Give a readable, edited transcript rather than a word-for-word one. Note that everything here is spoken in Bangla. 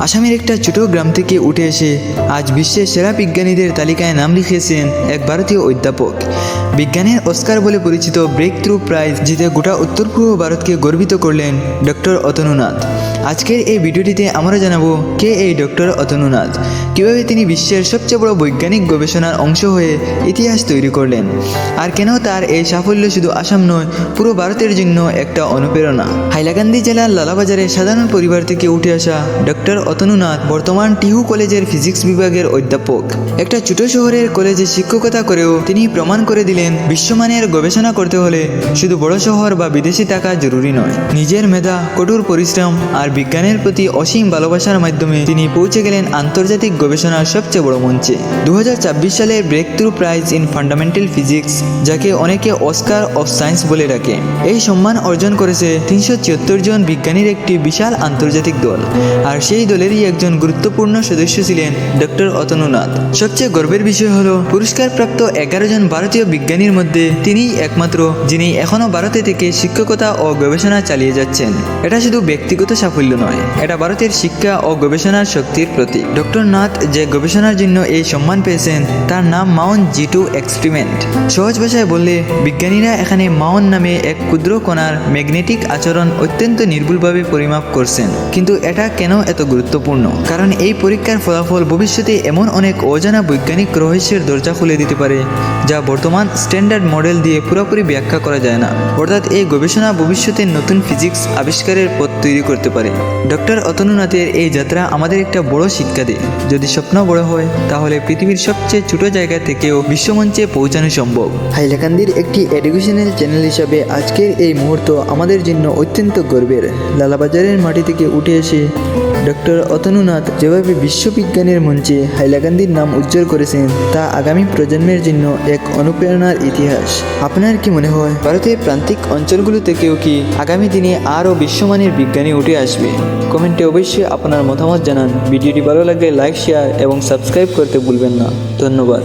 আসামের একটা ছোট গ্রাম থেকে উঠে এসে আজ বিশ্বের সেরা বিজ্ঞানীদের তালিকায় নাম লিখিয়েছেন এক ভারতীয় অধ্যাপক। বিজ্ঞানের অস্কার বলে পরিচিত ব্রেক থ্রু প্রাইজ জিতে গোটা উত্তর পূর্ব ভারতকে গর্বিত করলেন ডক্টর অতনুনাথ। আজকের এই ভিডিওটিতে আমরা জানাবো কে এই ডক্টর অতনুনাথ, কীভাবে তিনি বিশ্বের সবচেয়ে বড় বৈজ্ঞানিক গবেষণার অংশ হয়ে ইতিহাস তৈরি করলেন, আর কেন তার এই সাফল্য শুধু আসাম নয় পুরো ভারতের জন্য একটা অনুপ্রেরণা। হাইলাকান্দি জেলার লালাবাজারে সাধারণ পরিবার থেকে উঠে আসা ডক্টর অতনুনাথ বর্তমান টিহু কলেজের ফিজিক্স বিভাগের অধ্যাপক। একটা ছোট শহরের কলেজে শিক্ষকতা করেও তিনি প্রমাণ করে দিলেন বিশ্বমানের গবেষণা করতে হলে শুধু বড় শহর বা বিদেশে থাকা জরুরি নয়। নিজের মেধা, কঠোর পরিশ্রম আর বিজ্ঞানের প্রতি অসীম ভালোবাসার মাধ্যমে তিনি পৌঁছে গেলেন আন্তর্জাতিক গবেষণার সবচেয়ে বড় মঞ্চে। 2024 সালের breakthrough prize in fundamental physics, যাকে অনেকে অস্কার অফ সায়েন্স বলে ডাকে, এই সম্মান অর্জন করেছে 374 জন বিজ্ঞানীর একটি বিশাল আন্তর্জাতিক দল, আর সেই দলেরই একজন গুরুত্বপূর্ণ সদস্য ছিলেন ডক্টর অতনুনাথ। সবচেয়ে গর্বের বিষয় হলো পুরস্কারপ্রাপ্ত 11 জন ভারতীয় বিজ্ঞানীর মধ্যে তিনিই একমাত্র যিনি এখনও ভারতে থেকে শিক্ষকতা ও গবেষণা চালিয়ে যাচ্ছেন। এটা শুধু ব্যক্তিগত সাফল্য নয়, এটা ভারতের শিক্ষা ও গবেষণার শক্তির প্রতীক। ডক্টর নাথ যে গবেষণার জন্য এই সম্মান পেয়েছেন তার নাম মাউন্ট G2 এক্সপেরিমেন্ট। সহজ ভাষায় বললে, বিজ্ঞানীরা এখানে মাউন্ট নামে এক ক্ষুদ্র কণার ম্যাগনেটিক আচরণ অত্যন্ত নির্ভুলভাবে পরিমাপ করছেন। কিন্তু এটা কেন এত গুরুত্বপূর্ণ? কারণ এই পরীক্ষার ফলাফল ভবিষ্যতে এমন অনেক অজানা বৈজ্ঞানিক রহস্যের দরজা খুলে দিতে পারে যা বর্তমান স্ট্যান্ডার্ড মডেল দিয়ে পুরোপুরি ব্যাখ্যা করা যায় না। অর্থাৎ এই গবেষণা ভবিষ্যতের নতুন ফিজিক্স আবিষ্কারের পথ তৈরি করতে পারে। ডক্টর অতনুনাথের এই যাত্রা আমাদের একটা বড় শিক্ষা দেয়, যদি স্বপ্ন বড় হয় তাহলে পৃথিবীর সবচেয়ে ছোট জায়গা থেকেও বিশ্বমঞ্চে পৌঁছানো সম্ভব। হাইলাকান্দির একটি এডুকেশনাল চ্যানেল হিসাবে আজকের এই মুহূর্ত আমাদের জন্য অত্যন্ত গর্বের। লালাবাজারের মাটি থেকে উঠে এসে ডক্টর অতনুনাথ যেভাবে বিশ্ববিজ্ঞানের মঞ্চে হাইলাকান্দির নাম উজ্জ্বল করেছেন তা আগামী প্রজন্মের জন্য এক অনুপ্রেরণার ইতিহাস। আপনার কি মনে হয়, ভারতের প্রান্তিক অঞ্চলগুলো থেকেও কি আগামী দিনে আরও বিশ্বমানের বিজ্ঞানী উঠে আসবে? কমেন্টে অবশ্যই আপনার মতামত জানান। ভিডিওটি ভালো লাগলে লাইক, শেয়ার এবং সাবস্ক্রাইব করতে ভুলবেন না। ধন্যবাদ।